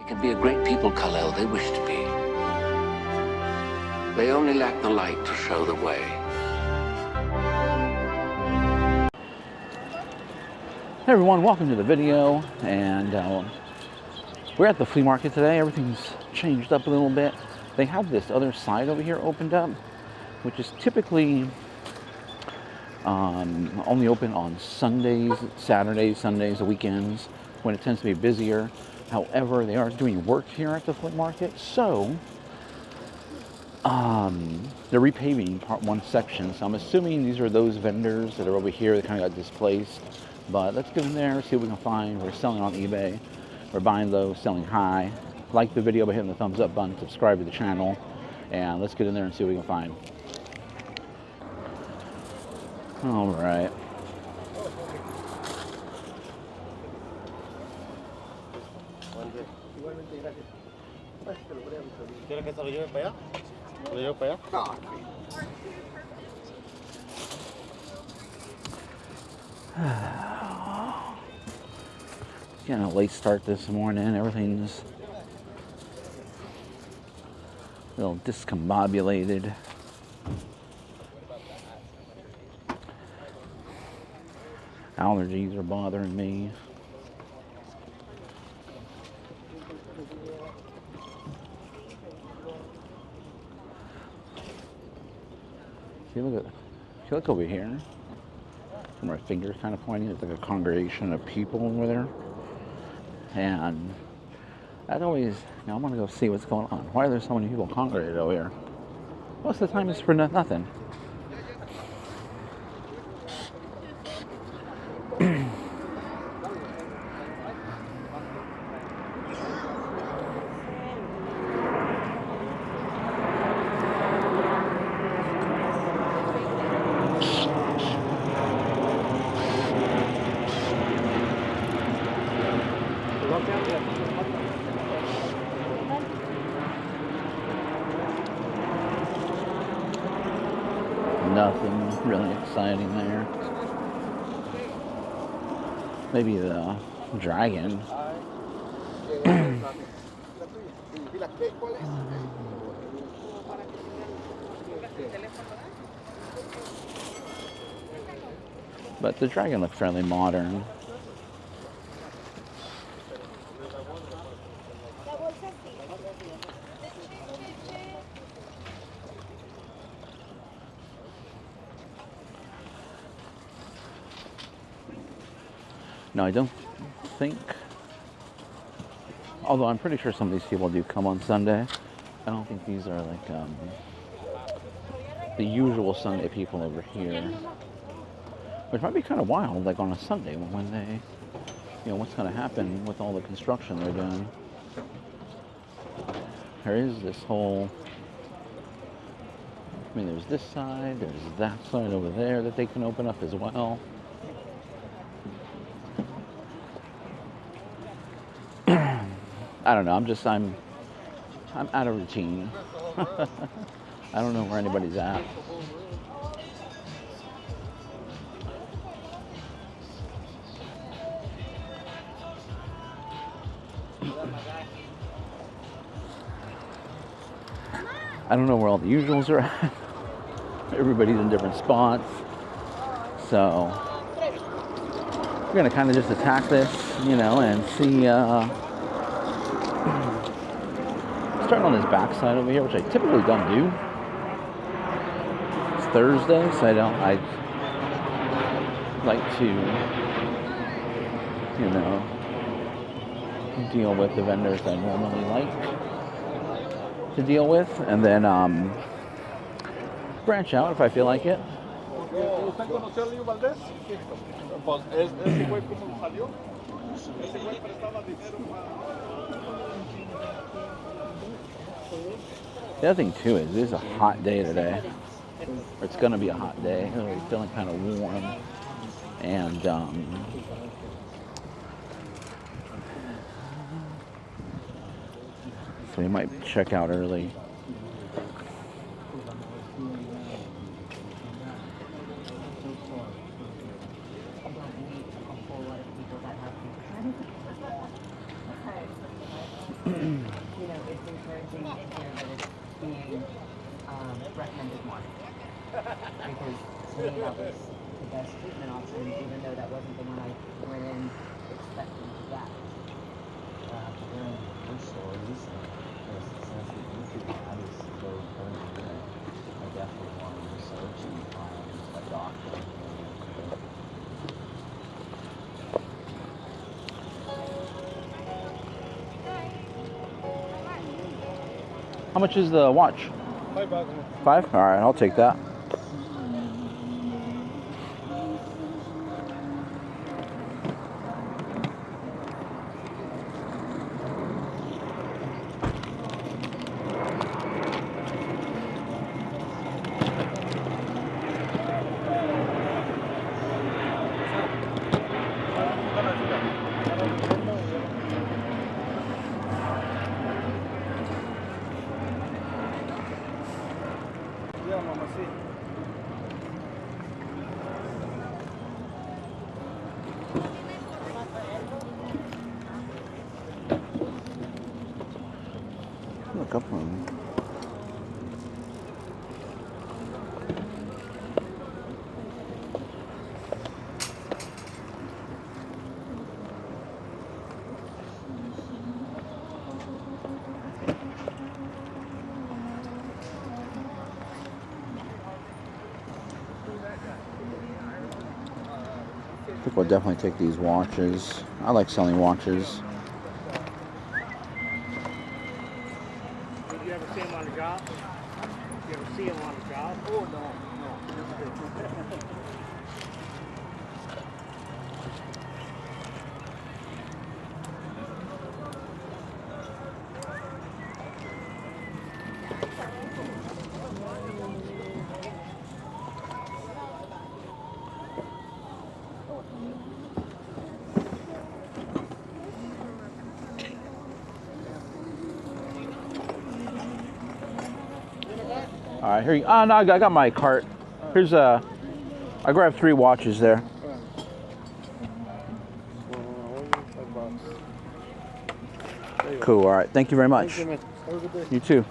can be a great people Kal-El they wish to be. They only lack the light to show the way. Hey everyone, welcome to the video, and we're at the flea market today. Everything's changed up a little bit. They have this other side over here opened up, which is typically only open on Sundays, Saturdays, Sundays, the weekends, when it tends to be busier. However, they are doing work here at the flea market, so they're repaving part one section. So I'm assuming these are those vendors that are over here that kind of got displaced. But let's get in there, see what we can find. We're selling on eBay. We're buying low, selling high. Like the video by hitting the thumbs up button, subscribe to the channel, and let's get in there and see what we can find. All right. Getting a late start this morning. Everything's a little discombobulated. Allergies are bothering me. See, look at, if you look over here, where my finger's kind of pointing, it's like a congregation of people over there. And I'd always, I want to go see what's going on. Why are there so many people congregated over here? Most of the time it's for nothing. Nothing really exciting there. Maybe the dragon. But the dragon looks fairly modern. No, I don't think, although I'm pretty sure some of these people do come on Sunday. I don't think these are like the usual Sunday people over here, which might be kind of wild, like on a Sunday when they, you know, what's going to happen with all the construction they're doing. There is this whole, I mean, there's this side, there's that side over there that they can open up as well. I don't know, I'm out of routine. I don't know where anybody's at. I don't know where all the usuals are at. Everybody's in different spots. So we're gonna kind of just attack this, you know, and see, starting on this back side over here, which I typically don't do. It's Thursday, so I like to, you know, deal with the vendors I normally like to deal with, and then branch out if I feel like it. The other thing too is it's a hot day today. Or it's gonna be a hot day. It's feeling kind of warm, and so we might check out early. you know, it's encouraging to hear that it's being recommended more. Because to me, that was the best treatment option, even though that wasn't the one I went in expecting to get. Your stories and the success that you've had is very encouraging. I definitely want to research and find a doctor. How much is the watch? $5. 5? All right, I'll take that. Yeah, mama, see. A couple of them. I think we'll definitely take these watches. I like selling watches. Did you ever see him on a job? You ever see him on a job? Oh, no, no. All right, here you. Oh no, I got my cart. Here's I grabbed 3 watches there. Cool. All right. Thank you very much. Thank you, man. Have a good day. You too.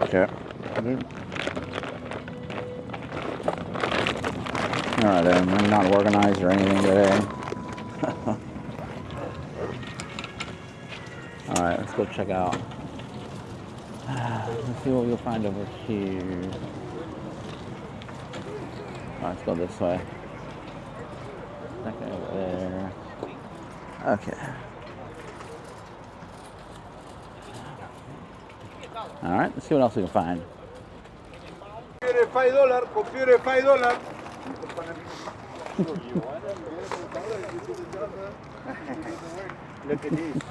Okay. All right, I'm not organized or anything today. All right, let's go check out. Let's see what we'll find over here. All right, let's go this way. Okay, over there. Okay. All right, let's see what else we can find. Computer $5. Computer $5. Look at this.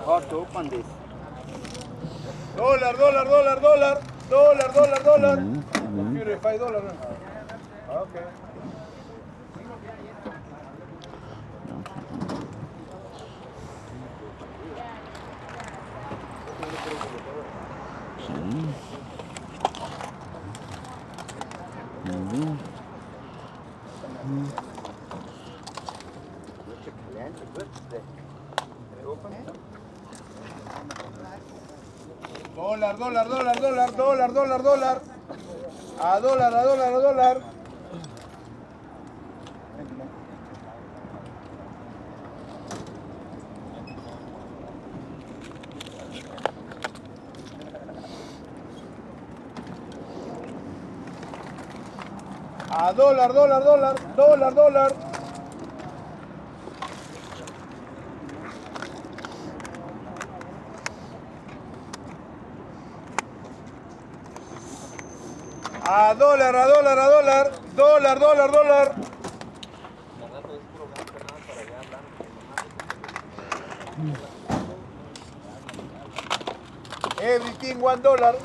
How to open this? $1. Computer $5. Okay. $1. A dólar. A dólar. A dólar.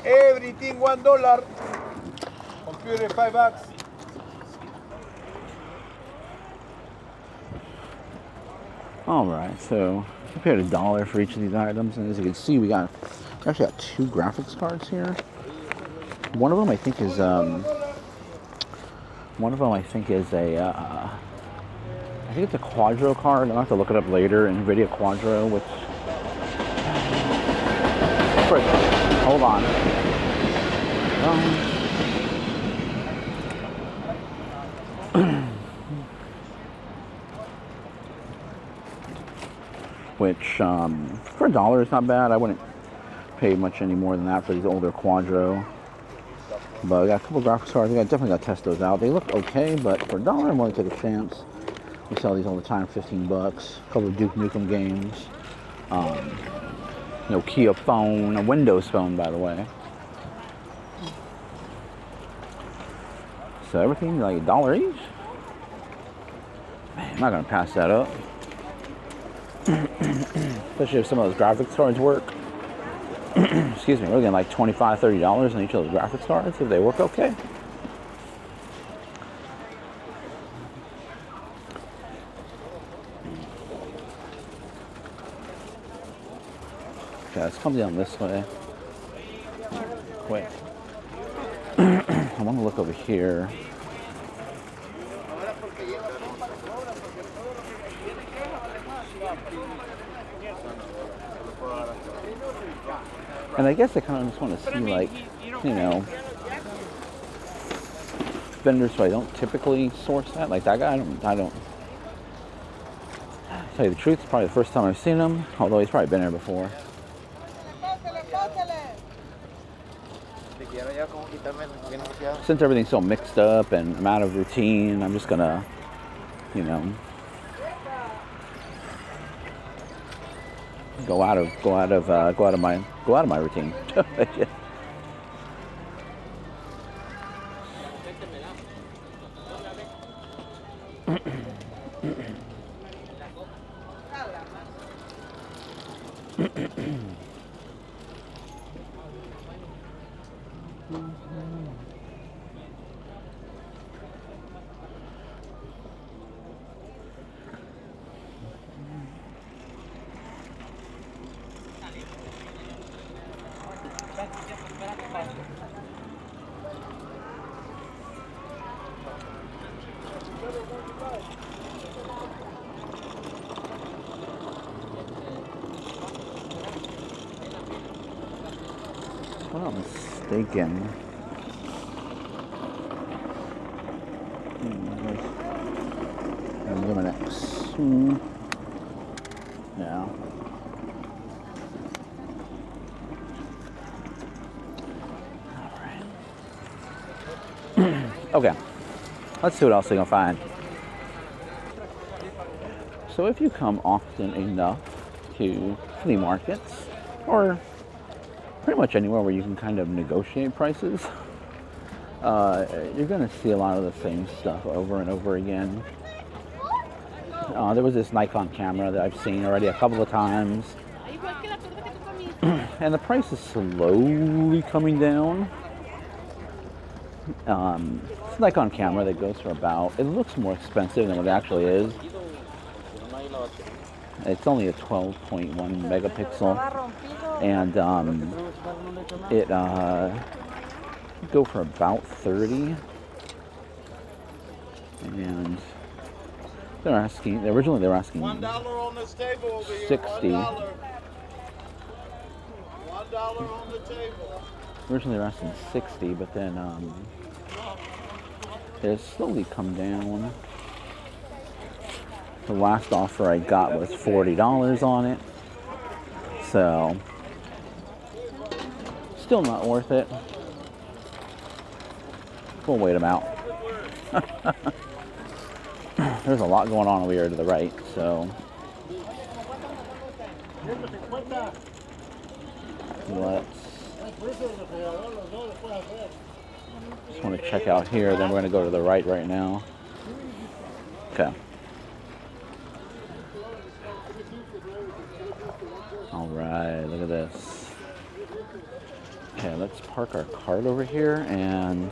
Everything $1. Computer $5. All right, so I paid $1 for each of these items, and as you can see, we actually got 2 graphics cards here. One of them I think is I think it's a Quadro card. I'll have to look it up later. NVIDIA Quadro, which hold on. Which for $1 is not bad. I wouldn't pay much any more than that for these older Quadro. But I got a couple graphics cards. I definitely got to test those out. They look okay, but for $1, I'm willing to take a chance. We sell these all the time, $15. A couple of Duke Nukem games. Nokia phone, a Windows phone, by the way. So everything like $1 each. Man, I'm not gonna pass that up. Especially if some of those graphics cards work. Excuse me, we're getting like $25, $30 on each of those graphics cards if they work okay. Okay, let's come down this way. Quick. I want to look over here. And I guess I kind of just want to see, like, vendors who I don't typically source at. Like that guy, I don't. Tell you the truth, it's probably the first time I've seen him, although he's probably been here before. Since everything's so mixed up and I'm out of routine, I'm just gonna, go out of my routine. If I'm not mistaken, Luminex. Yeah. Okay, let's see what else we can find. So if you come often enough to flea markets, or pretty much anywhere where you can kind of negotiate prices, you're going to see a lot of the same stuff over and over again. There was this Nikon camera that I've seen already a couple of times, and the price is slowly coming down. It's a Nikon camera that goes for about, it looks more expensive than what it actually is. It's only a 12.1 megapixel, and it go for about 30, and originally they were asking $1 on this table over here. 60. $1 on the table. Originally they were asking 60, but then it slowly come down. The last offer I got was $40 on it, so still not worth it. We'll wait them out. There's a lot going on over here to the right, so just want to check out here, then we're going to go to the right now. Okay. All right, look at this. Okay, let's park our cart over here and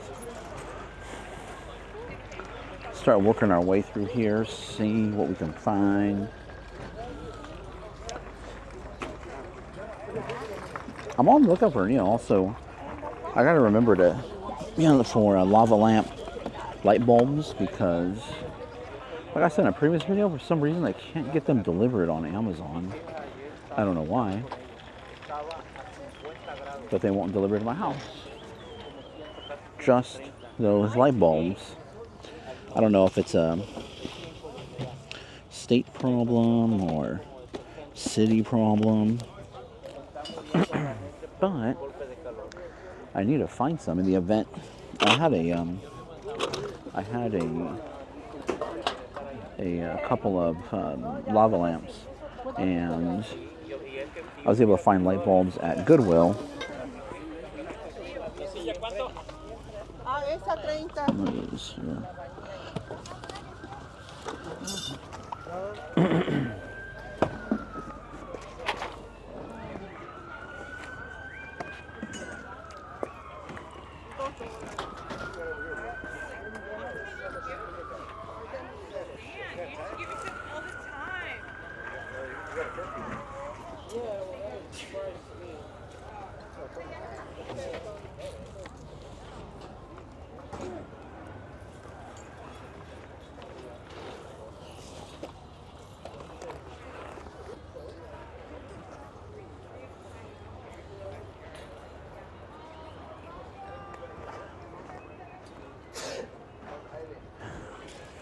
start working our way through here, see what we can find. I'm on the lookout for, also, I gotta remember to, for lava lamp light bulbs, because, like I said in a previous video, for some reason I can't get them delivered on Amazon. I don't know why, but they won't deliver to my house. Just those light bulbs. I don't know if it's a state problem or city problem, but I need to find some in the event. I had a couple of lava lamps, and I was able to find light bulbs at Goodwill. What is here?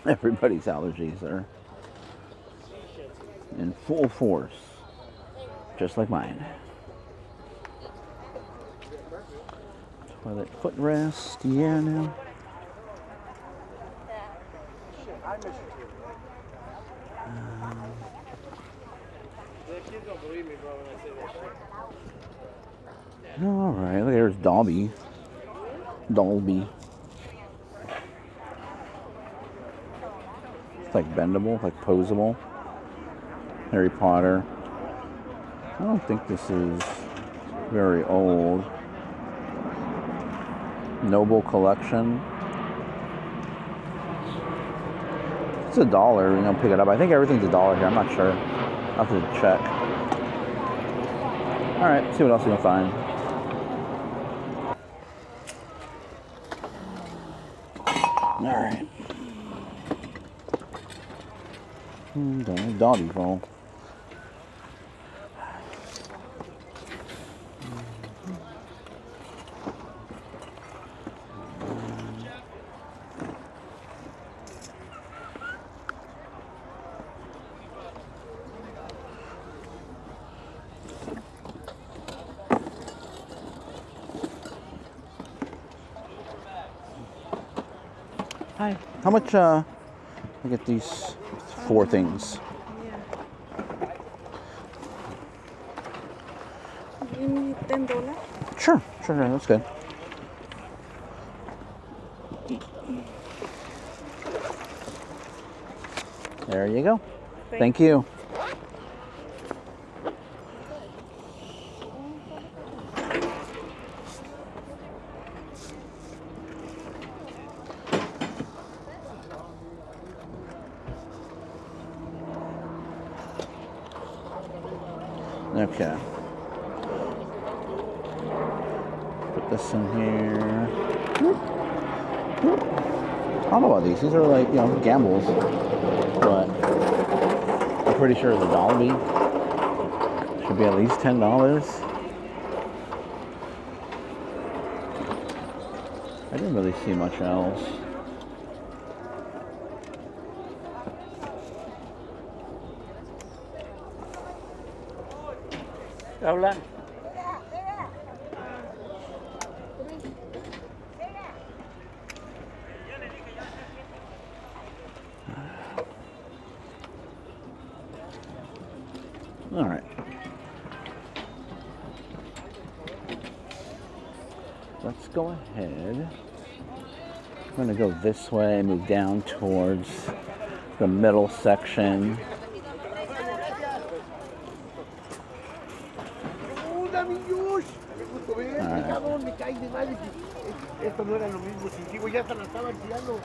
Everybody's allergies are in full force, just like mine. Toilet footrest, yeah, now. All right, there's Dolby. It's like bendable, like posable. Harry Potter. I don't think this is very old. Noble Collection. It's $1, pick it up. I think everything's $1 here. I'm not sure. I'll have to check. Alright, see what else we can find. Alright. Doggy phone. Hi. How much, I get these 4 things. You need $10? Sure, that's good. There you go. Thank you. Okay. Put this in here. I don't know about these. These are like, gambles. But I'm pretty sure it's $1. Should be at least $10. I didn't really see much else. Hablan. All right. Let's go ahead. I'm going to go this way, move down towards the middle section. Esto no era lo mismo, si digo, ya se la estaban tirando.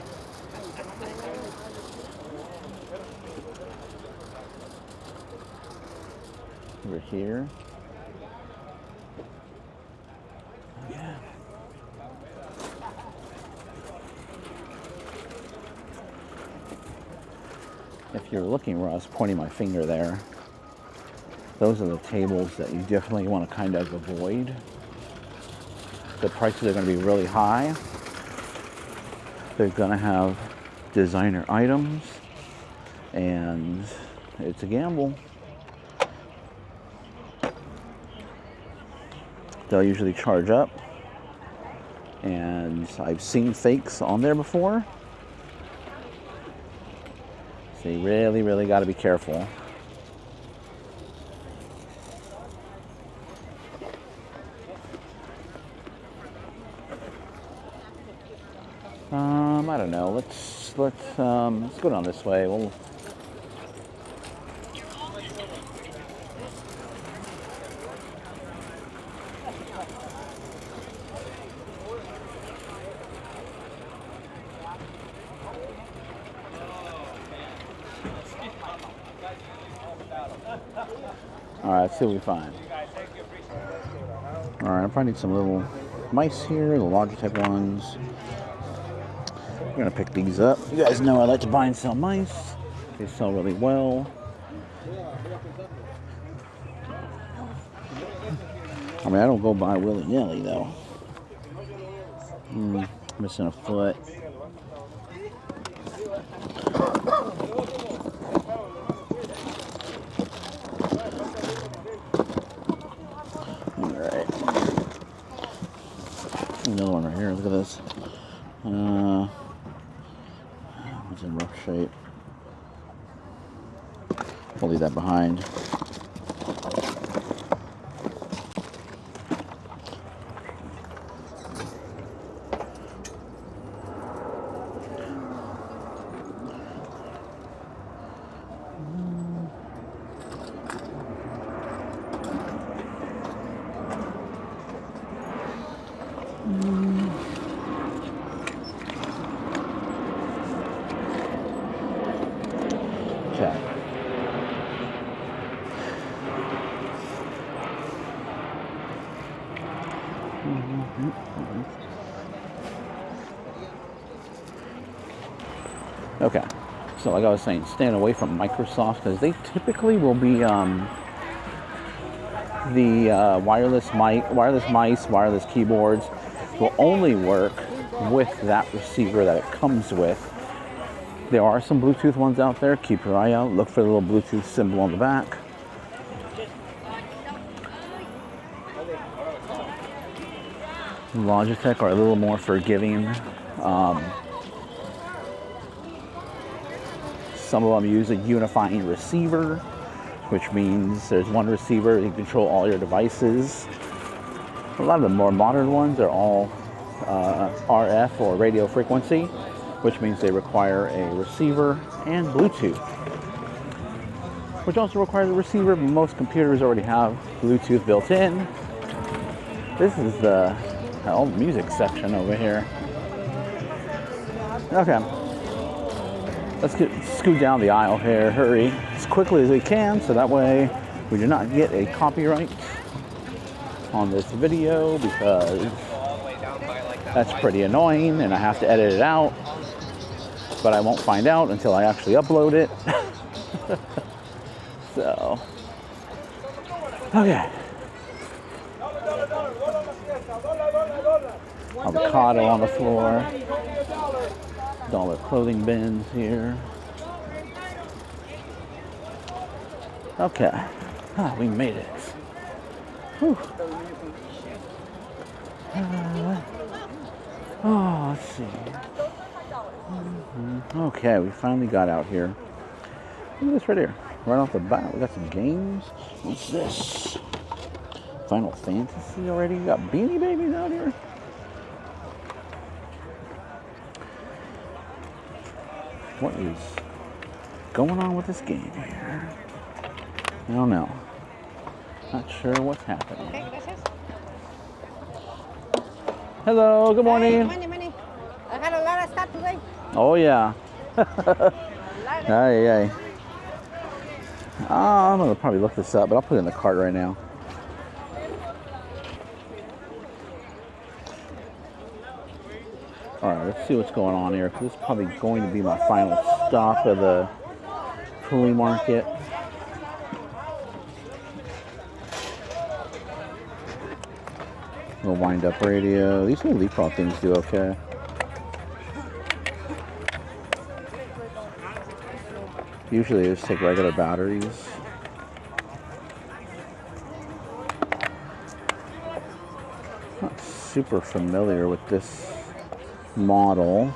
Over here. if you're looking where I was pointing my finger there, those are the tables that you definitely want to kind of avoid. The prices are going to be really high. They're going to have designer items, and it's a gamble. They'll usually charge up, and I've seen fakes on there before. So you really, really got to be careful. I don't know. Let's go down this way. We'll. All right, let's see what we find. All right, I'm finding some little mice here, the Logitech ones. We're gonna pick these up. You guys know I like to buy and sell mice. They sell really well. I mean, I don't go buy willy-nilly though. Missing a foot. Alright. Another one right here. Look at this. It's in rough shape. We'll leave that behind. Okay. Okay, so like I was saying, staying away from Microsoft because they typically will be the wireless mice, wireless keyboards will only work with that receiver that it comes with. There are some Bluetooth ones out there. Keep your eye out. Look for the little Bluetooth symbol on the back. Logitech are a little more forgiving. Some of them use a unifying receiver, which means there's one receiver, you control all your devices. A lot of the more modern ones are all RF or radio frequency, which means they require a receiver and Bluetooth, which also requires a receiver, but most computers already have Bluetooth built in. This is the old music section over here. Okay, let's scoot down the aisle here, hurry as quickly as we can so that way we do not get a copyright on this video, because that's pretty annoying and I have to edit it out, but I won't find out until I actually upload it. So, okay. Avocado on the floor. Dollar clothing bins here. Okay. We made it. Whew. Let's see. Okay, we finally got out here. Look at this right here. Right off the bat, we got some games. What's this? Final Fantasy already? We got Beanie Babies out here? What is going on with this game here? I don't know. Not sure what's happening. Okay, gracias. Hello, good morning. Money. I had a lot of stuff today. Oh yeah. Hey. I'm gonna probably look this up, but I'll put it in the cart right now. All right, let's see what's going on here, because this is probably going to be my final stop of the flea market. Little wind-up radio. These little leapfrog things do okay. Usually they just take regular batteries. Not super familiar with this model.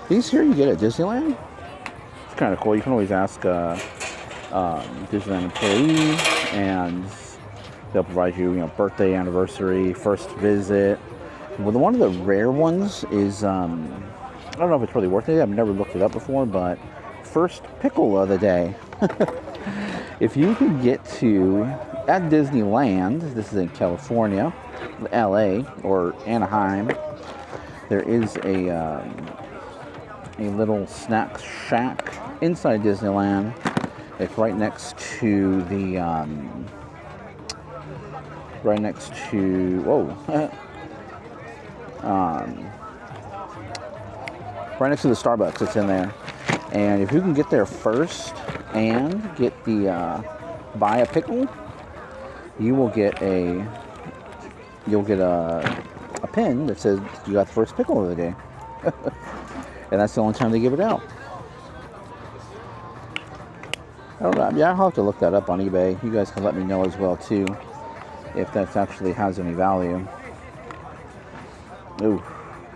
These here you get at Disneyland. It's kind of cool. You can always ask Disneyland employee, and they'll provide you, birthday, anniversary, first visit. Well, one of the rare ones is I don't know if it's really worth it. I've never looked it up before, but first pickle of the day. If you can get to at Disneyland, this is in California, LA or Anaheim, there is a little snack shack inside Disneyland. It's right next to the right next to right next to the Starbucks. It's in there, and if you can get there first and get the buy a pickle, you will get a pin that says you got the first pickle of the day. And that's the only time they give it out. I don't know. Yeah, I'll have to look that up on eBay. You guys can let me know as well too, if that actually has any value. Ooh,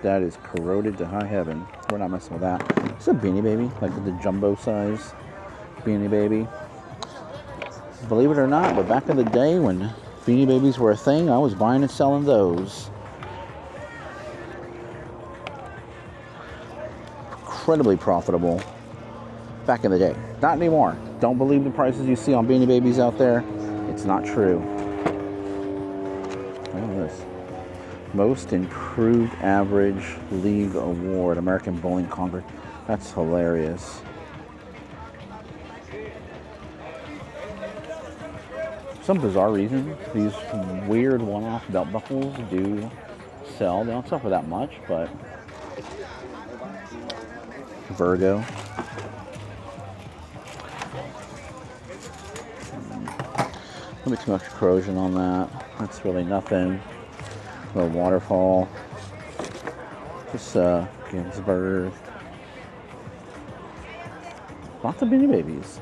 that is corroded to high heaven. We're not messing with that. It's a Beanie Baby, like the jumbo size Beanie Baby. Believe it or not, but back in the day when Beanie Babies were a thing, I was buying and selling those. Incredibly profitable back in the day. Not anymore. Don't believe the prices you see on Beanie Babies out there. It's not true. Look at this. Most Improved Average League Award, American Bowling Congress. That's hilarious. For some bizarre reason, these weird one-off belt buckles do sell. They don't sell for that much, but Virgo. Not too much corrosion on that. That's really nothing. A little waterfall. Just Ginsburg. Lots of Beanie Babies.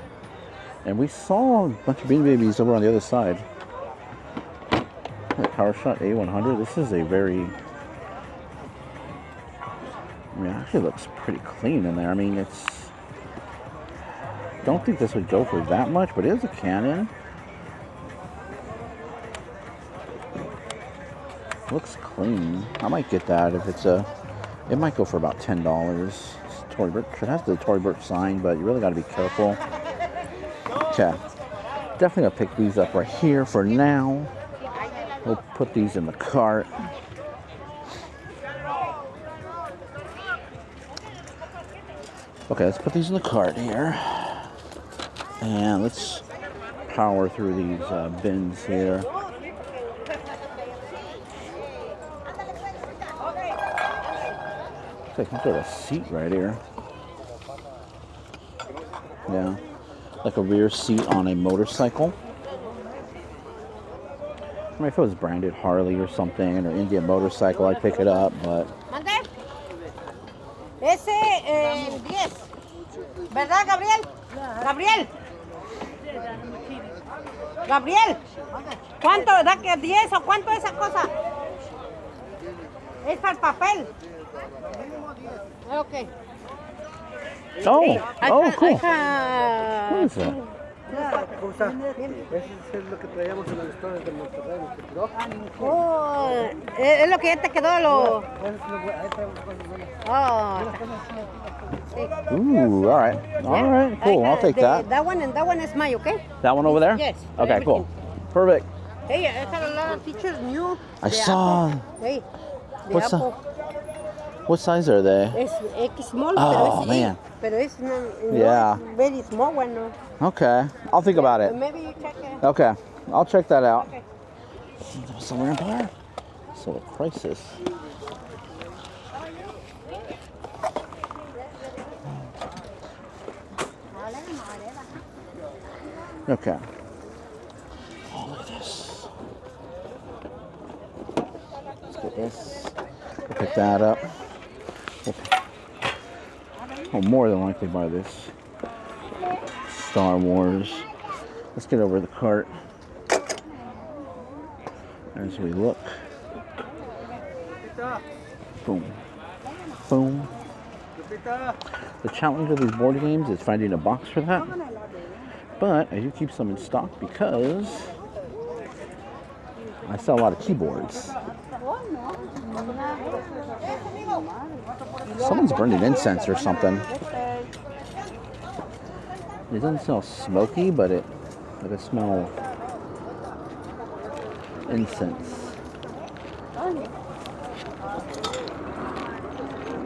And we saw a bunch of Beanie Babies over on the other side. Power Shot A100. This is a very... I mean, it actually looks pretty clean in there. I mean, it's... Don't think this would go for that much, but it is a Canon. Looks clean. I might get that if it's a... It might go for about $10. It's Tory Burch. It has the Tory Burch sign, but you really got to be careful. Okay. Definitely gonna pick these up right here for now. We'll put these in the cart. Okay, let's put these in the cart here. And let's power through these bins here. Looks like some sort of seat right here. Yeah. Like a rear seat on a motorcycle. I mean, if it was branded Harley or something, or Indian motorcycle, I'd pick it up, but... Ese, 10. ¿Verdad, Gabriel? Gabriel. Gabriel. ¿Cuánto? ¿Da que 10 o cuánto esa cosa? Es para el papel. Ok. Oh, oh, cool. I can... What is that? ¿Cómo está? Eso es lo que traíamos en los stores de Monterrey, nos quedó. Oh, es lo que ya te quedó lo... Oh. Ooh, all right. All right, cool. I'll take that. That one and that one is mine, okay? That one over there? Yes. Okay, cool. Perfect. Hey, I had a lot of teachers new. I saw. Hey, What's that? What size are they? Es X small, Oh, pero es man. Pero es Yeah. very small one, no? Okay, I'll think about it. Maybe you check it. Okay, I'll check that out. Okay. Somewhere in here. So a crisis. Okay. Oh, look at this. Let's get this. We'll pick that up. We'll more than likely buy this. Star Wars. Let's get over the cart as we look. Boom. Boom. The challenge of these board games is finding a box for that. But I do keep some in stock because I sell a lot of keyboards. Someone's burning incense or something. It doesn't smell smoky, but I smell incense.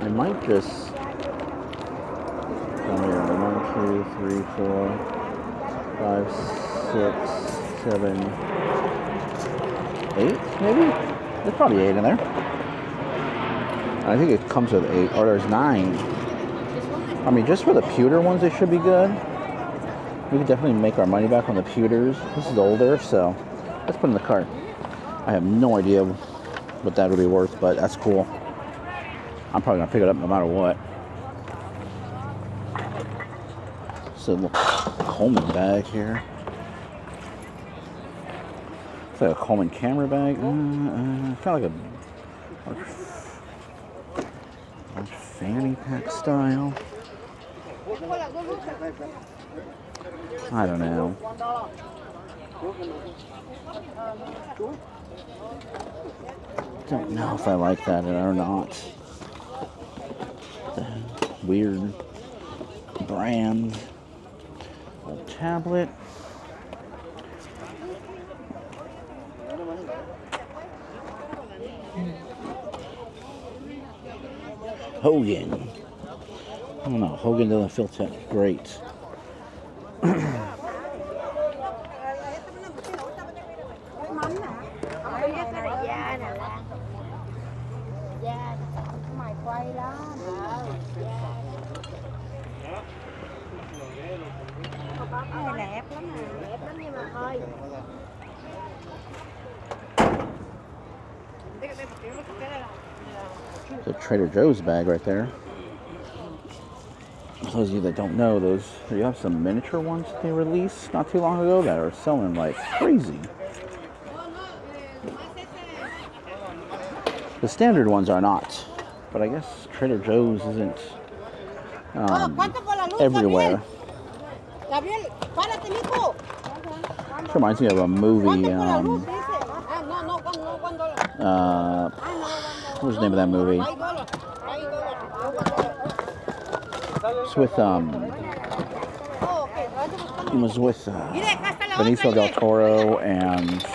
I might just come here. 1, 2, 3, 4, 5, 6, 7, 8, maybe? There's probably 8 in there. I think it comes with 8, or there's 9. I mean, just for the pewter ones, they should be good. We could definitely make our money back on the pewters. This is older, so let's put it in the cart. I have no idea what that would be worth, but that's cool. I'm probably gonna pick it up no matter what. It's a little Coleman bag here. It's like a Coleman camera bag. Kind of like a fanny pack style. I don't know. Don't know if I like that or not. The weird brand of tablet. Hogan. I don't know. Hogan doesn't feel great. The Trader Joe's bag right there. For those of you that don't know, you have some miniature ones they released not too long ago that are selling like crazy. The standard ones are not, but I guess Trader Joe's isn't everywhere. This reminds me of a movie. What was the name of that movie? It's with it was with Benicio del Toro and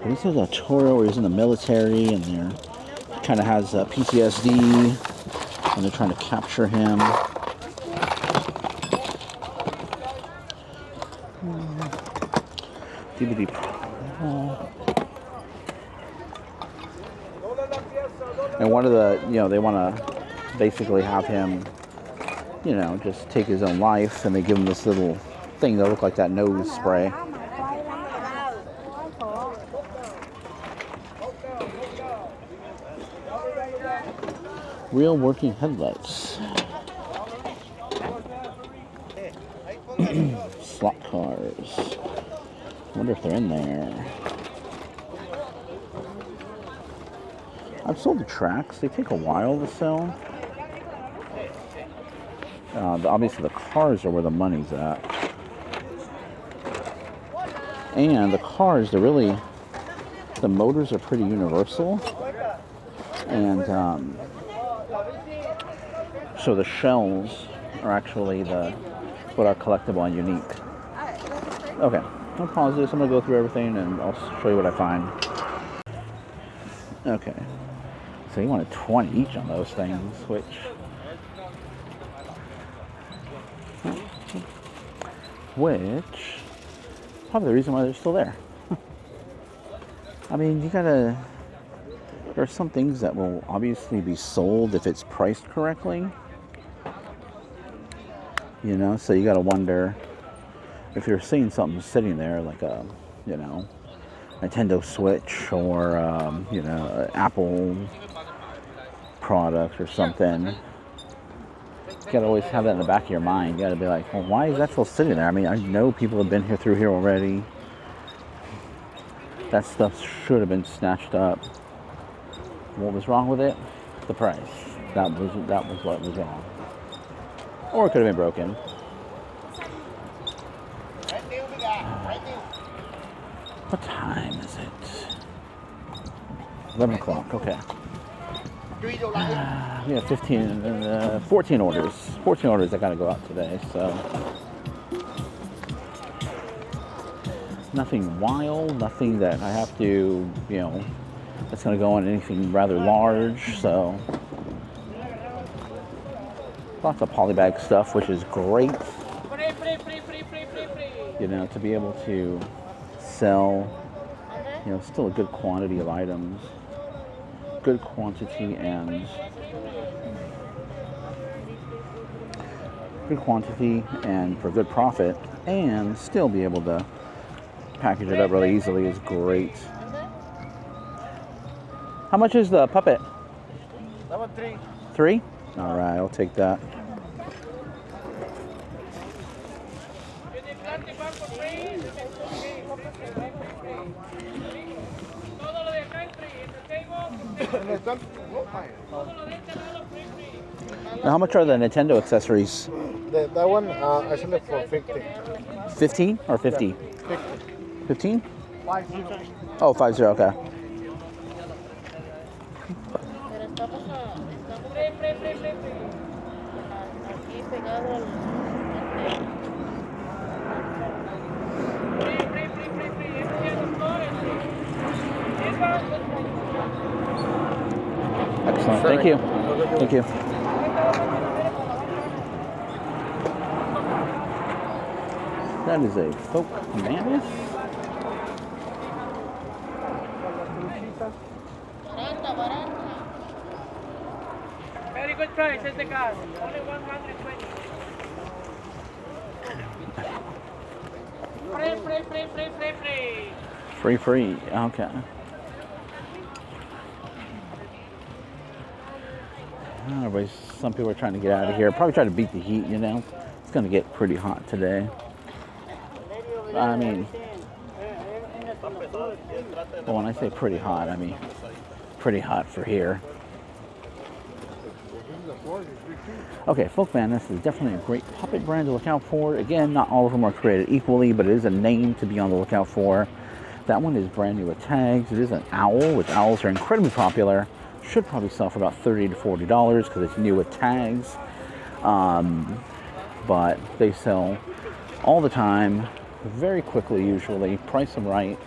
Benicio del Toro, where he's in the military and he kind of has PTSD and they're trying to capture him. DVD. And one of the, they want to basically have him, just take his own life, and they give him this little thing that look like that nose spray. Real working headlights. Slot cars. I wonder if they're in there. I've sold the tracks. They take a while to sell. Obviously, the cars are where the money's at. And the cars, the motors are pretty universal. And so the shells are actually what are collectible and unique. Okay. I'll pause this. I'm going to go through everything and I'll show you what I find. Okay. So you wanted 20 each on those things, which... probably the reason why they're still there. I mean, there are some things that will obviously be sold if it's priced correctly. You know, so you got to wonder if you're seeing something sitting there like a, you know, Nintendo Switch or, you know, Apple product or something. You gotta always have that in the back of your mind. You gotta be like, well, why is that still sitting there? I mean, I know people have been through here already. That stuff should have been snatched up. What was wrong with it? The price. That was what was wrong. Or it could have been broken. What time is it? 11 o'clock, okay. We have 14 orders. 14 orders that gotta go out today, so. Nothing wild, nothing that I have to, you know, that's gonna go on anything rather large, so. Lots of polybag stuff, which is great. You know, to be able to sell, you know, still a good quantity of items. Good quantity and for good profit, and still be able to package it up really easily is great. How much is the puppet? That one, 3. 3? All right, I'll take that. Now, how much are the Nintendo accessories? That one, I sell it for 50. 15 or 50? Yeah, 50. 15? 50. Oh, 50, okay. Excellent, thank you. Thank you. That is a folk mammoth. Very good price, is the car. Only 120. Free. Okay. Some people are trying to get out of here. Probably trying to beat the heat, you know. It's going to get pretty hot today. I mean, well, when I say pretty hot, I mean pretty hot for here. Okay, Folk Madness is definitely a great puppet brand to look out for. Again, not all of them are created equally, but it is a name to be on the lookout for. That one is brand new with tags. It is an owl, which owls are incredibly popular. Should probably sell for about $30 to $40 because it's new with tags. But they sell all the time, very quickly usually. Price them right,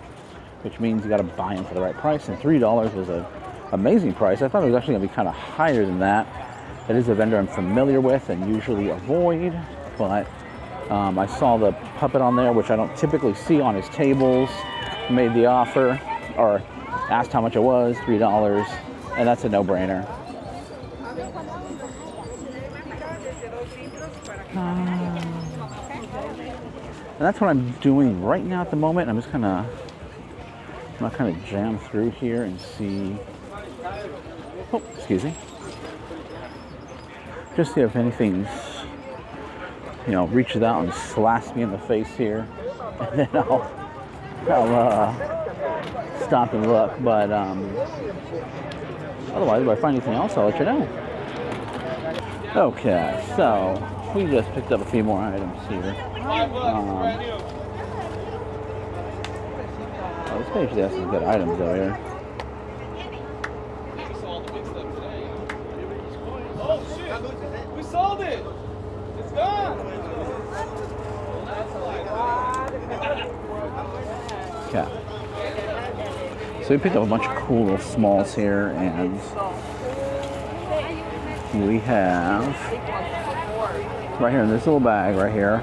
which means you got to buy them for the right price. And $3 was an amazing price. I thought it was actually going to be kind of higher than that. It is a vendor I'm familiar with and usually avoid, but I saw the puppet on there, which I don't typically see on his tables. Made the offer, or asked how much it was, $3, and that's a no-brainer. And that's what I'm doing right now at the moment. I'm just gonna jam through here and see. Oh, excuse me. Just see if anything's, you know, reaches out and slaps me in the face here, and then I'll stop and look. But otherwise, if I find anything else, I'll let you know. Okay, so we just picked up a few more items here. This page has some good items over here. Oh shit! We sold it! It's gone! Okay. So we picked up a bunch of cool little smalls here, and we have right here in this little bag right here,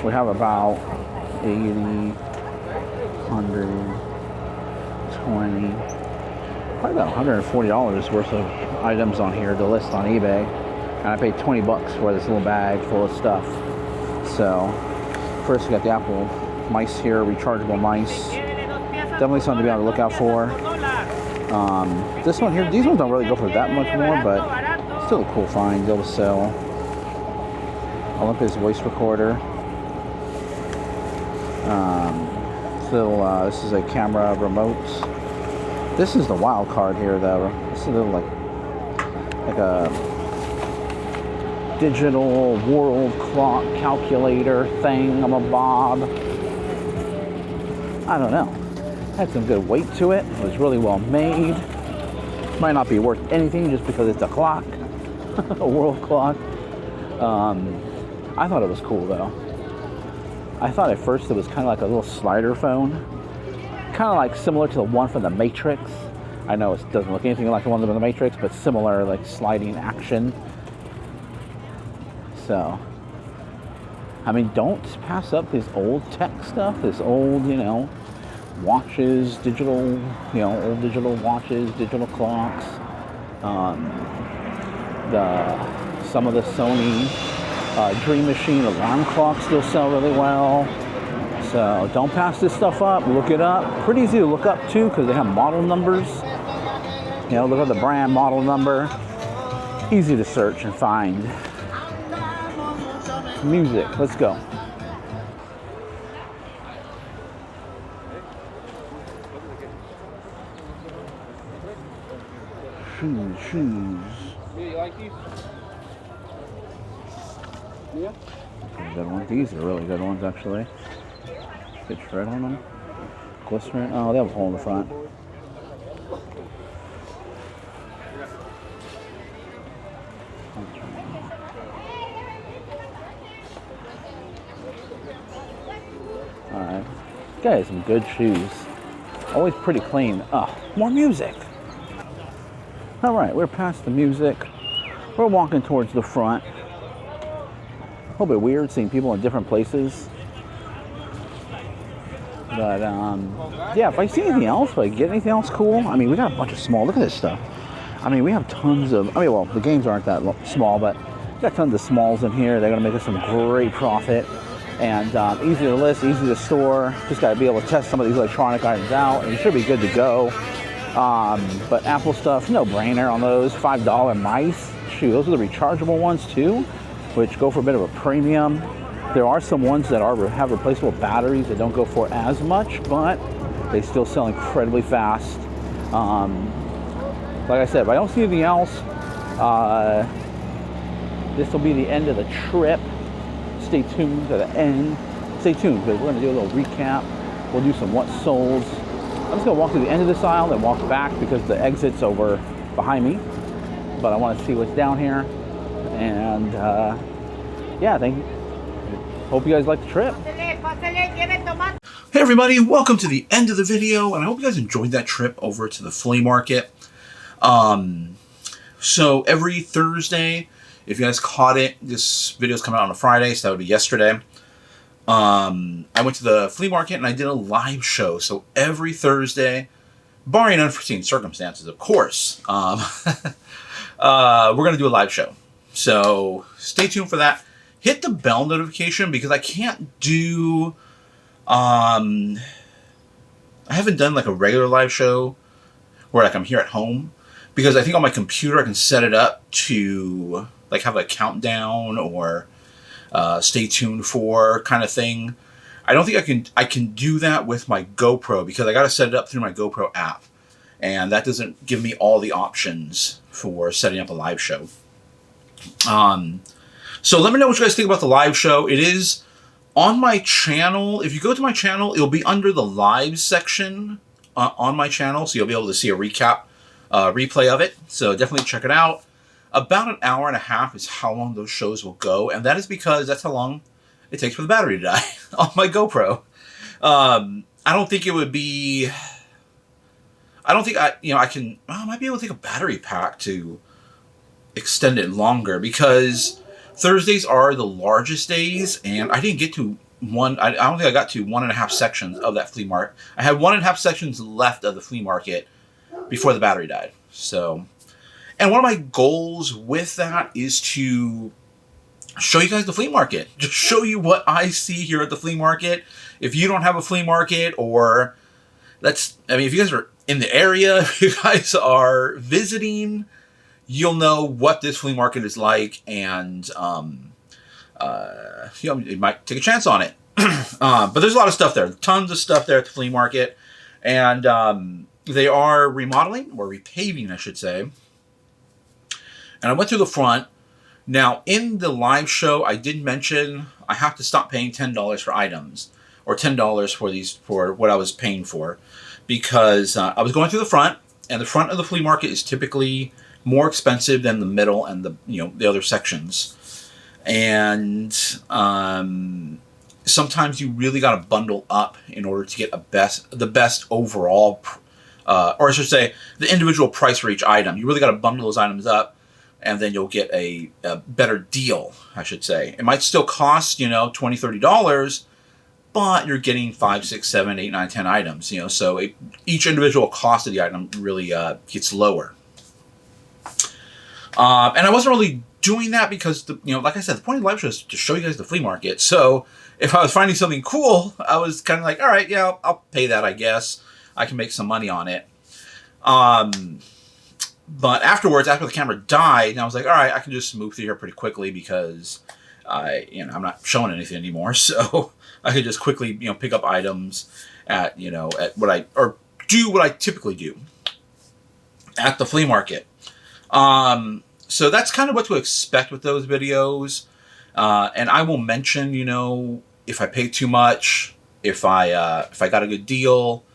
we have about 80, 120, probably about $140 worth of items on here to list on eBay. And I paid $20 for this little bag full of stuff. So first we got the Apple mice here, rechargeable mice. Definitely something to be on the lookout for. This one here, these ones don't really go for that much more, but still a cool find. They'll sell. Olympus voice recorder. This is a camera remote. This is the wild card here, though. This is a little like a digital world clock calculator thing. I'm a bob. I don't know. Had some good weight to it. It was really well made. Might not be worth anything just because it's a clock, a world clock. I thought it was cool though. I thought at first it was kind of like a little slider phone, kind of like similar to the one from the Matrix. I know it doesn't look anything like the one from the Matrix, but similar, like sliding action. So, I mean, don't pass up this old tech stuff, this old, you know, watches, digital, you know, old digital watches, digital clocks. Some of the Sony Dream Machine alarm clocks still sell really well. So don't pass this stuff up. Look it up. Pretty easy to look up too because they have model numbers. You know, look at the brand model number. Easy to search and find. Music. Let's go. Shoes. Yeah, you like these? Yeah. Good ones. These are really good ones, actually. Good tread on them. Glycerin. Oh, they have a hole in the front. Alright. Guys, some good shoes. Always pretty clean. Oh, more music. Alright, we're past the music. We're walking towards the front. A little bit weird seeing people in different places. But, yeah, if I see anything else, if I get anything else cool, I mean, we got a bunch of small. Look at this stuff. I mean, we have tons of, I mean, well, the games aren't that small, but we got tons of smalls in here. They're going to make us some great profit. And easy to list, easy to store. Just got to be able to test some of these electronic items out, and you should be good to go. But Apple stuff, no brainer on those. $5 mice. Shoot, those are the rechargeable ones too, which go for a bit of a premium. There are some ones that have replaceable batteries that don't go for as much, but they still sell incredibly fast. Like I said, if I don't see anything else, this will be the end of the trip. Stay tuned to the end. Stay tuned because we're going to do a little recap. We'll do some what solds. I'm just going to walk to the end of this aisle and walk back because the exit's over behind me. But I want to see what's down here. And yeah, thank you. Hope you guys like the trip. Hey everybody, welcome to the end of the video, and I hope you guys enjoyed that trip over to the flea market. So every Thursday, if you guys caught it, this video is coming out on a Friday, so that would be yesterday. I went to the flea market and I did a live show. So every Thursday, barring unforeseen circumstances, of course, we're going to do a live show. So stay tuned for that. Hit the bell notification because I can't do, I haven't done like a regular live show where like I'm here at home, because I think on my computer I can set it up to like have a countdown or stay tuned for kind of thing. I don't think I can do that with my GoPro because I got to set it up through my GoPro app, and that doesn't give me all the options for setting up a live show. So let me know what you guys think about the live show. It is on my channel. If you go to my channel, it'll be under the live section on my channel, so you'll be able to see a recap, replay of it. So definitely check it out. About an hour and a half is how long those shows will go, and that is because that's how long it takes for the battery to die on my GoPro. I don't think it would be. I don't think I might be able to take a battery pack to extend it longer, because Thursdays are the largest days, and I didn't get to one. I don't think I got to 1.5 sections of that flea market. I had 1.5 sections left of the flea market before the battery died. So, and one of my goals with that is to show you guys the flea market. Just show you what I see here at the flea market. If you don't have a flea market, or if you guys are in the area, if you guys are visiting, you'll know what this flea market is like, and you might take a chance on it. But there's a lot of stuff there, tons of stuff there at the flea market, and they are remodeling, or repaving, I should say. And I went through the front. Now, in the live show, I did mention I have to stop paying $10 for items, or $10 for what I was paying for, because I was going through the front, and the front of the flea market is typically more expensive than the middle and the other sections, and sometimes you really got to bundle up in order to get the best overall, or I should say, the individual price for each item. You really got to bundle those items up, and then you'll get a better deal, I should say. It might still cost, $20, $30, but you're getting 5, 6, 7, 8, 9, 10 items, so each individual cost of the item really gets lower. And I wasn't really doing that because, like I said, the point of the live show is to show you guys the flea market. So if I was finding something cool, I was kind of like, all right, yeah, I'll pay that, I guess. I can make some money on it. But afterwards, after the camera died, I was like, all right, I can just move through here pretty quickly because I'm not showing anything anymore. So I could just quickly, pick up items at do what I typically do at the flea market. So that's kind of what to expect with those videos. And I will mention, if I pay too much, if I got a good deal,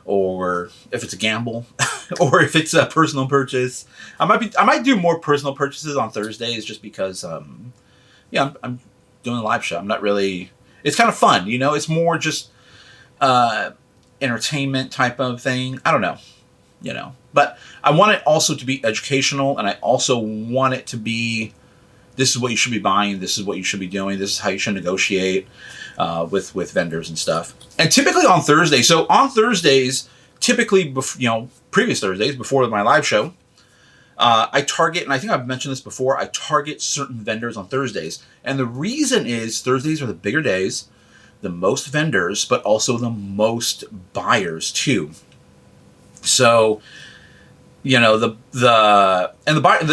or if it's a gamble, or if it's a personal purchase. I might do more personal purchases on Thursdays just because, I'm doing a live show. I'm not really, it's kind of fun, it's more just, entertainment type of thing. I don't know, but I want it also to be educational, and I also want it to be, this is what you should be buying, this is what you should be doing, this is how you should negotiate with vendors and stuff. And typically on Thursdays, typically, previous Thursdays before my live show, I target, and I think I've mentioned this before, I target certain vendors on Thursdays. And the reason is Thursdays are the bigger days, the most vendors, but also the most buyers too. So, the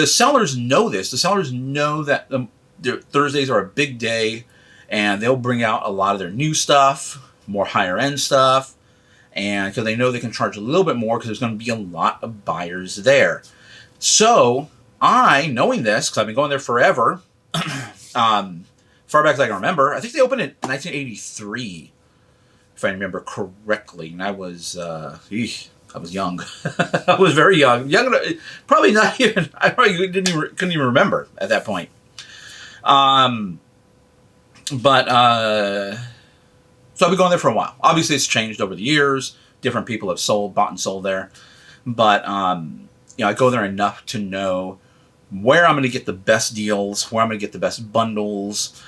sellers know this. The sellers know that their Thursdays are a big day, and they'll bring out a lot of their new stuff, more higher end stuff, and because they know they can charge a little bit more because there's going to be a lot of buyers there. So knowing this, because I've been going there forever, far back as I can remember, I think they opened in 1983, if I remember correctly, and I was young. I was very young. Probably not even. I probably couldn't even remember at that point. So I've been going there for a while. Obviously, it's changed over the years. Different people have bought and sold there. But I go there enough to know where I'm going to get the best deals, where I'm going to get the best bundles,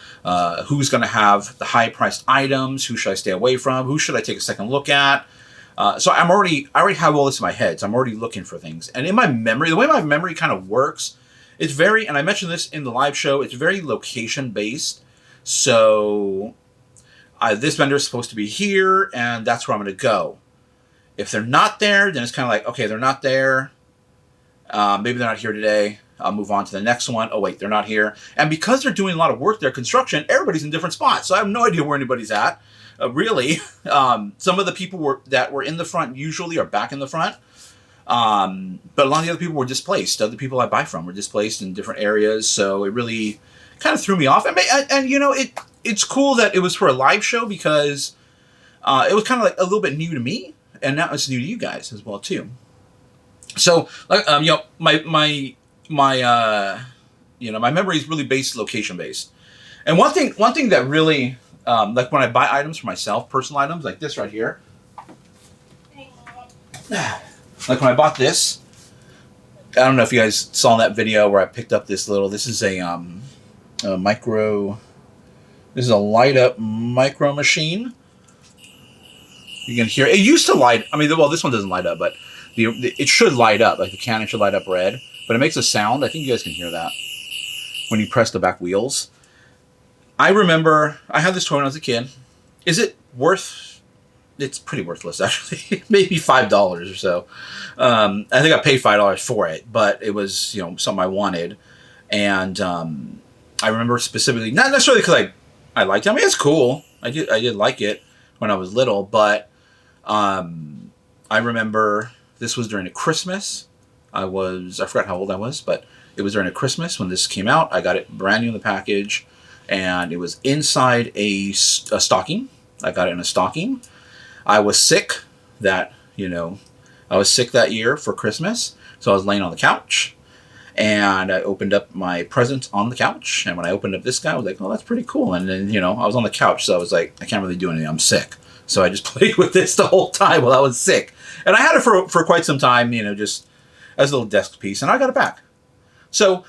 who's going to have the high-priced items, who should I stay away from, who should I take a second look at. So I already have all this in my head, so I'm already looking for things. And in my memory, the way my memory kind of works, it's very, and I mentioned this in the live show, it's very location-based. So this vendor is supposed to be here, and that's where I'm going to go. If they're not there, then it's kind of like, okay, they're not there. Maybe they're not here today. I'll move on to the next one. Oh, wait, they're not here. And because they're doing a lot of work there, construction, everybody's in different spots. So I have no idea where anybody's at, really. Some of the people that were in the front usually are back in the front. But a lot of the other people were displaced. Other people I buy from were displaced in different areas. So it really kind of threw me off. And it's cool that it was for a live show because it was kind of like a little bit new to me. And now it's new to you guys as well, too. So, my memory is really location based. And one thing that really, like when I buy items for myself, personal items like this right here, like when I bought this, I don't know if you guys saw in that video where I picked up this is a light up micro machine. You can hear it used to light. I mean, well, this one doesn't light up, but it should light up. Like the cannon should light up red, but it makes a sound. I think you guys can hear that when you press the back wheels. I remember I had this toy when I was a kid. Is it worth? It's pretty worthless, actually. Maybe $5 or so. I think I paid $5 for it, but it was, you know, something I wanted. And I remember specifically, not necessarily because I liked it. I mean, it's cool. I did like it when I was little, but I remember this was during a Christmas. I forgot how old I was, but it was during a Christmas when this came out. I got it brand new in the package, and it was inside a stocking. I got it in a stocking. I was sick that year for Christmas, so I was laying on the couch, and I opened up my present on the couch. And when I opened up this guy, I was like, "Oh, that's pretty cool." And then, you know, I was on the couch, so I was like, "I can't really do anything. I'm sick." So I just played with this the whole time while I was sick, and I had it for quite some time, you know, just as a little desk piece, and I got it back. So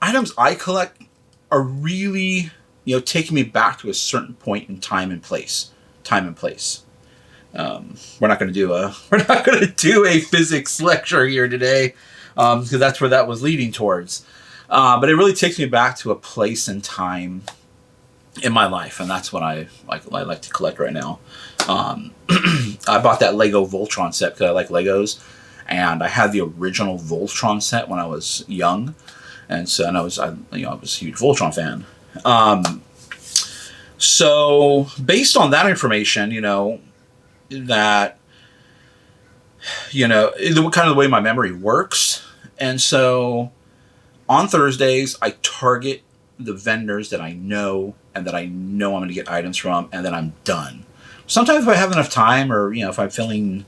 items I collect are really, you know, taking me back to a certain point in time and place. We're not going to do a physics lecture here today, because that's where that was leading towards. But it really takes me back to a place and time in my life, and that's what I like to collect right now. I bought that Lego Voltron set because I like Legos, and I had the original Voltron set when I was young, and so I was a huge Voltron fan. So based on that information, kind of the way my memory works. And so on Thursdays, I target the vendors that I know and that I know I'm going to get items from, and then I'm done. Sometimes if I have enough time, or, if I'm feeling,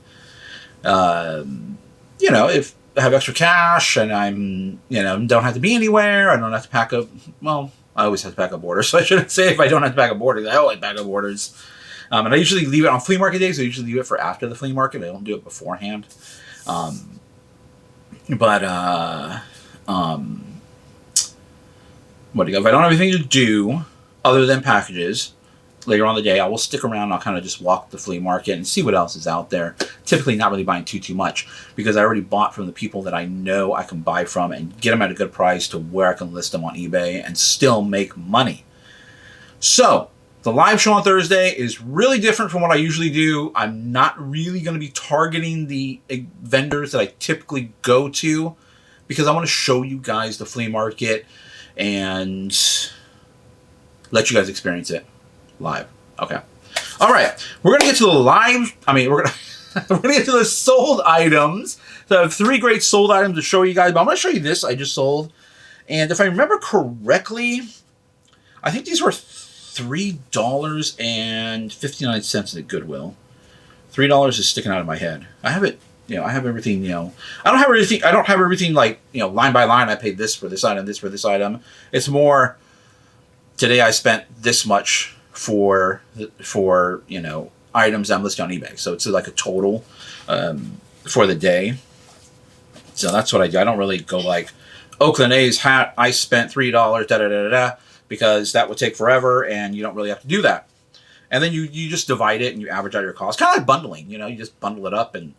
if I have extra cash and I'm, don't have to be anywhere, I don't have to pack up, well, I always have to pack up orders, so I shouldn't say if I don't have to pack up orders. I always pack up orders. And I usually leave it on flea market days. I usually leave it for after the flea market. I don't do it beforehand. What do you go? If I don't have anything to do other than packages, later on in the day, I will stick around. I'll kind of just walk the flea market and see what else is out there. Typically not really buying too much, because I already bought from the people that I know I can buy from and get them at a good price to where I can list them on eBay and still make money. So the live show on Thursday is really different from what I usually do. I'm not really going to be targeting the vendors that I typically go to, because I want to show you guys the flea market and let you guys experience it live. Okay. All right. We're going to get to the we're going to get to the sold items. So I have 3 great sold items to show you guys, but I'm going to show you this I just sold. And if I remember correctly, I think these were $3.59 at Goodwill. $3 is sticking out of my head. I have it, I have everything, I don't have everything like, line by line. I paid this for this item, this for this item. It's more, today I spent this much for items I'm listing on eBay. So it's like a total for the day. So that's what I do. I don't really go like, Oakland A's hat, I spent $3, da-da-da-da-da, because that would take forever, and you don't really have to do that. And then you just divide it and you average out your cost. Kind of like bundling, you just bundle it up, and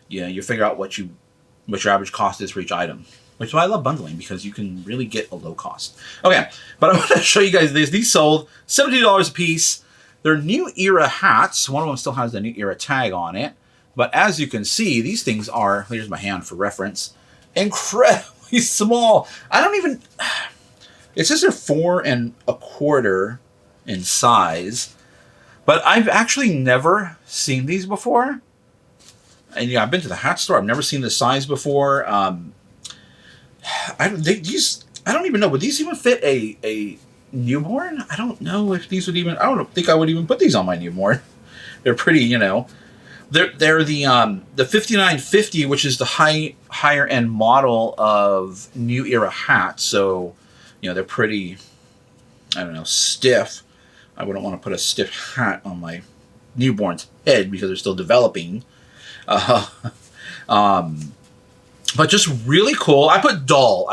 you figure out what your average cost is for each item. Which is why I love bundling, because you can really get a low cost. Okay, but I want to show you guys this. These sold $70 a piece. They're new era hats. One of them still has the new era tag on it. But as you can see, these things are, here's my hand for reference, incredibly small. It says they're 4 1/4 in size, but I've actually never seen these before. And I've been to the hat store. I've never seen the size before. I don't even know. Would these even fit a newborn? I don't know if these would even. I don't think I would even put these on my newborn. They're pretty, They're the 5950, which is the higher end model of new era hats. So, they're pretty, stiff. I wouldn't want to put a stiff hat on my newborn's head because they're still developing. But just really cool. I put doll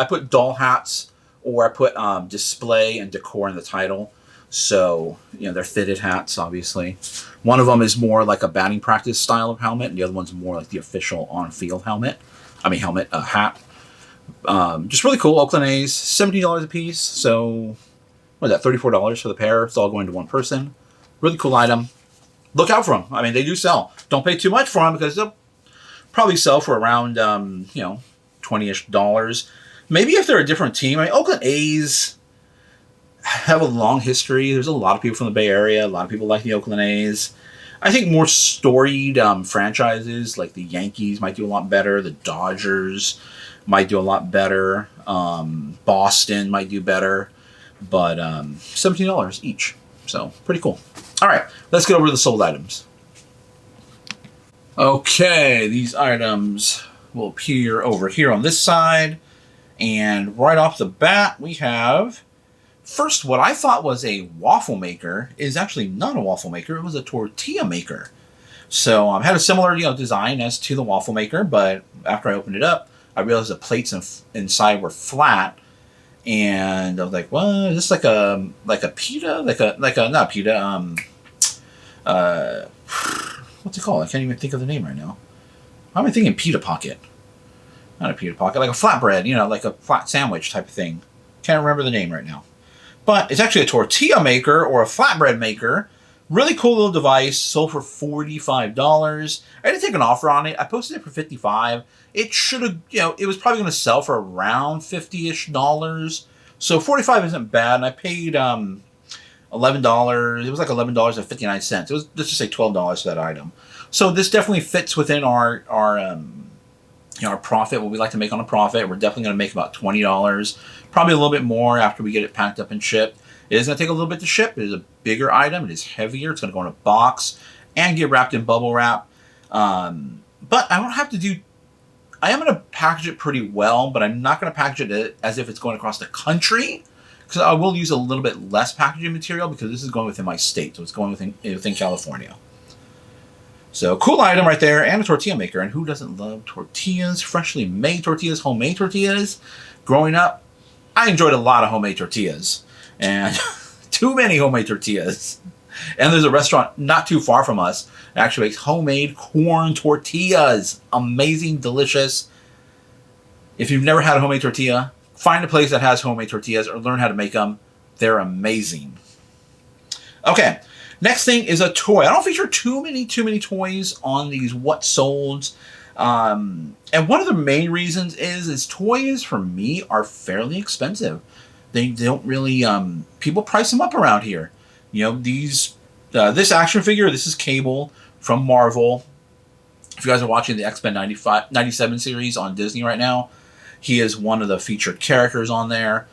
hats, or I put display and decor in the title. So, they're fitted hats, obviously. One of them is more like a batting practice style of helmet, and the other one's more like the official on-field hat. Just really cool. Oakland A's, $70 a piece. So, what is that, $34 for the pair. It's all going to one person. Really cool item. Look out for them. I mean, they do sell. Don't pay too much for them because they'll probably sell for around, you know, $20-ish. Maybe if they're a different team. I mean, Oakland A's have a long history. There's a lot of people from the Bay Area. A lot of people like the Oakland A's. I think more storied franchises like the Yankees might do a lot better. The Dodgers might do a lot better. Boston might do better. But $17 each. So, pretty cool. All right, let's get over to the sold items. Okay, these items will appear over here on this side. And right off the bat, we have, first, what I thought was a waffle maker is actually not a waffle maker. It was a tortilla maker. So had a similar, you know, design as to the waffle maker, but after I opened it up, I realized the plates inside were flat. And I was like, "What? Is this like a pita? Like a not pita? What's it called? I can't even think of the name right now. Why am I thinking pita pocket? Not a pita pocket, like a flatbread, you know, like a flat sandwich type of thing. Can't remember the name right now. But it's actually a tortilla maker or a flatbread maker. Really cool little device. Sold for $45. I didn't take an offer on it. I posted it for $55. It should have, you know, it was probably going to sell for around $50-ish. So $45 isn't bad. And I paid $11. It was like $11.59. It was, let's just say $12 for that item. So this definitely fits within our you know, our profit, what we like to make on a profit. We're definitely going to make about $20. Probably a little bit more after we get it packed up and shipped. It is going to take a little bit to ship. It is a bigger item. It is heavier. It's going to go in a box and get wrapped in bubble wrap. But I don't have to do... I am going to package it pretty well, but I'm not going to package it as if it's going across the country, because I will use a little bit less packaging material because this is going within my state. So it's going within California. So cool item right there, and a tortilla maker. And who doesn't love tortillas? Freshly made tortillas, homemade tortillas. Growing up, I enjoyed a lot of homemade tortillas. And too many homemade tortillas. And there's a restaurant not too far from us that actually makes homemade corn tortillas. Amazing, delicious. If you've never had a homemade tortilla, find a place that has homemade tortillas or learn how to make them. They're amazing. Okay. Next thing is a toy. I don't feature too many toys on these what solds. And one of the main reasons is toys for me are fairly expensive. They don't really, people price them up around here. You know, this action figure, this is Cable from Marvel. If you guys are watching the X-Men 97 series on Disney right now, he is one of the featured characters on there.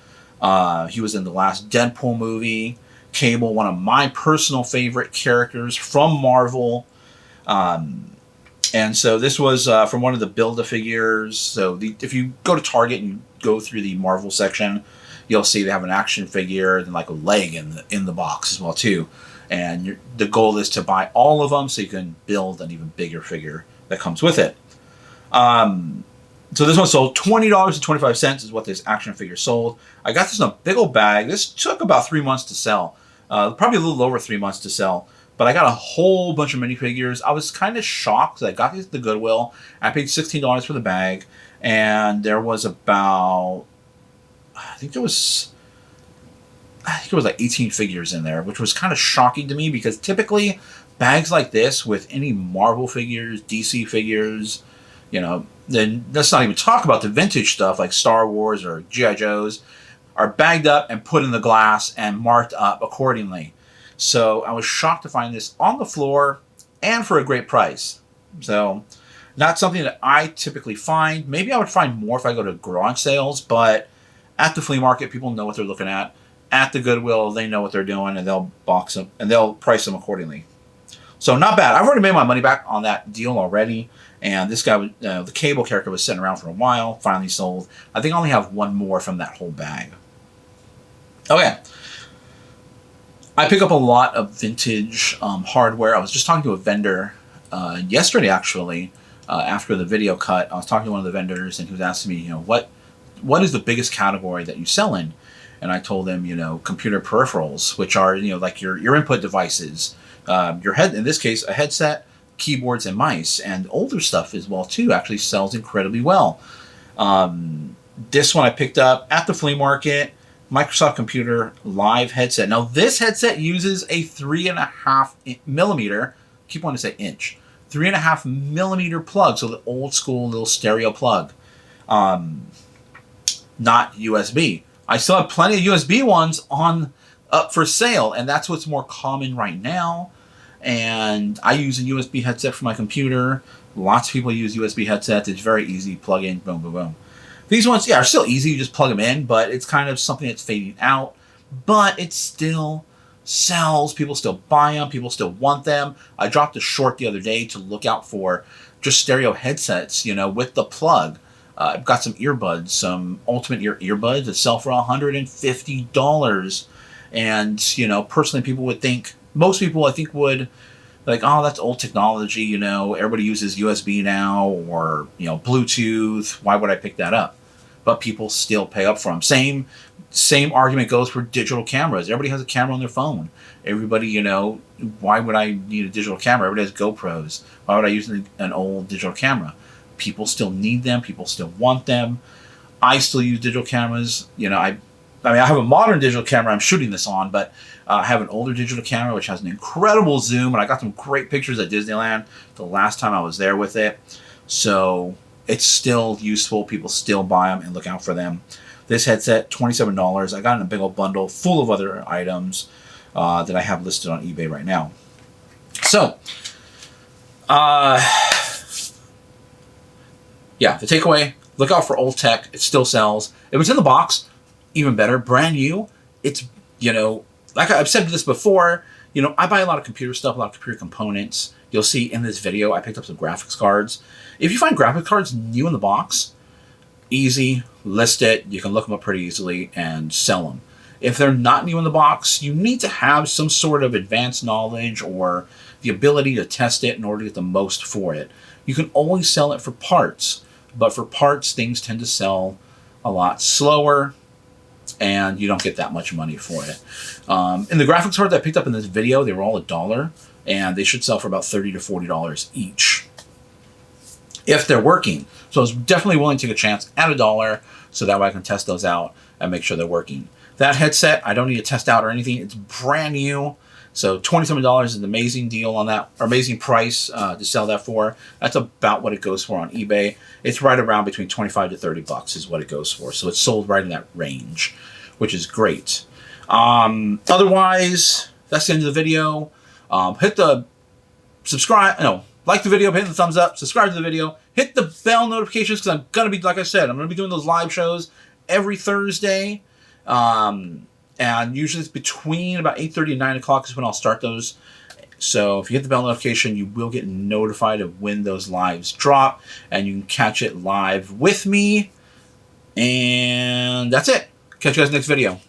He was in the last Deadpool movie. Cable, one of my personal favorite characters from Marvel. And so this was from one of the Build-A-Figures. So if you go to Target and you go through the Marvel section, you'll see they have an action figure and like a leg in the box as well too. And the goal is to buy all of them so you can build an even bigger figure that comes with it. So this one sold $20.25 is what this action figure sold. I got this in a big old bag. This took about 3 months to sell. Probably a little over 3 months to sell. But I got a whole bunch of minifigures. I was kind of shocked because I got these at the Goodwill. I paid $16 for the bag. And there was about... I think it was like 18 figures in there, which was kind of shocking to me because typically bags like this with any Marvel figures, DC figures, you know, then let's not even talk about the vintage stuff like Star Wars or G.I. Joes, are bagged up and put in the glass and marked up accordingly. So I was shocked to find this on the floor and for a great price. So not something that I typically find. Maybe I would find more if I go to garage sales, but at the flea market, people know what they're looking at. At the Goodwill, they know what they're doing, and they'll box them and they'll price them accordingly. So not bad. I've already made my money back on that deal already. And this guy, the Cable character, was sitting around for a while. Finally sold. I think I only have one more from that whole bag. Okay. I pick up a lot of vintage hardware. I was just talking to a vendor yesterday, actually, after the video cut. I was talking to one of the vendors, and he was asking me, you know, what is the biggest category that you sell in? And I told him, you know, computer peripherals, which are, you know, like your input devices, in this case, a headset, keyboards, and mice, and older stuff as well too. Actually sells incredibly well. This one I picked up at the flea market. Microsoft Computer Live headset. Now, this headset uses a 3.5 millimeter, keep wanting to say inch, 3.5 millimeter plug, so the old school little stereo plug, not USB. I still have plenty of USB ones up for sale, and that's what's more common right now. And I use a USB headset for my computer. Lots of people use USB headsets. It's very easy, plug in, boom, boom, boom. These ones, yeah, are still easy. You just plug them in, but it's kind of something that's fading out. But it still sells. People still buy them. People still want them. I dropped a short the other day to look out for just stereo headsets, you know, with the plug. I've got some earbuds, some Ultimate Ear earbuds that sell for $150. And, you know, personally, people would think, most people I think would, like, oh, that's old technology, you know, everybody uses USB now, or, you know, Bluetooth, why would I pick that up? But people still pay up for them. Same argument goes for digital cameras. Everybody has a camera on their phone. Everybody, you know, why would I need a digital camera? Everybody has GoPros. Why would I use an old digital camera? People still need them. People still want them. I still use digital cameras. You know, I mean, I have a modern digital camera I'm shooting this on, but I have an older digital camera which has an incredible zoom, and I got some great pictures at Disneyland the last time I was there with it. So it's still useful. People still buy them and look out for them. This headset, $27. I got in a big old bundle full of other items that I have listed on eBay right now. So, yeah, the takeaway, look out for old tech. It still sells. If it's in the box, even better. Brand new. It's, you know, like I've said this before, you know, I buy a lot of computer stuff, a lot of computer components. You'll see in this video, I picked up some graphics cards. If you find graphics cards new in the box, easy, list it. You can look them up pretty easily and sell them. If they're not new in the box, you need to have some sort of advanced knowledge or the ability to test it in order to get the most for it. You can always sell it for parts, but for parts, things tend to sell a lot slower, and you don't get that much money for it. And the graphics cards I picked up in this video, they were all $1, and they should sell for about $30 to $40 each, if they're working. So I was definitely willing to take a chance at $1, so that way I can test those out and make sure they're working. That headset, I don't need to test out or anything. It's brand new. So $27 is an amazing deal on that, or amazing price to sell that for. That's about what it goes for on eBay. It's right around between 25 to 30 bucks is what it goes for. So it's sold right in that range, which is great. Otherwise, that's the end of the video. Hit the subscribe, no, like the video, hit the thumbs up, subscribe to the video, hit the bell notifications, because I'm going to be, like I said, I'm going to be doing those live shows every Thursday. And usually it's between about 8:30 and 9 o'clock is when I'll start those. So if you hit the bell notification, you will get notified of when those lives drop, and you can catch it live with me. And that's it. Catch you guys next video.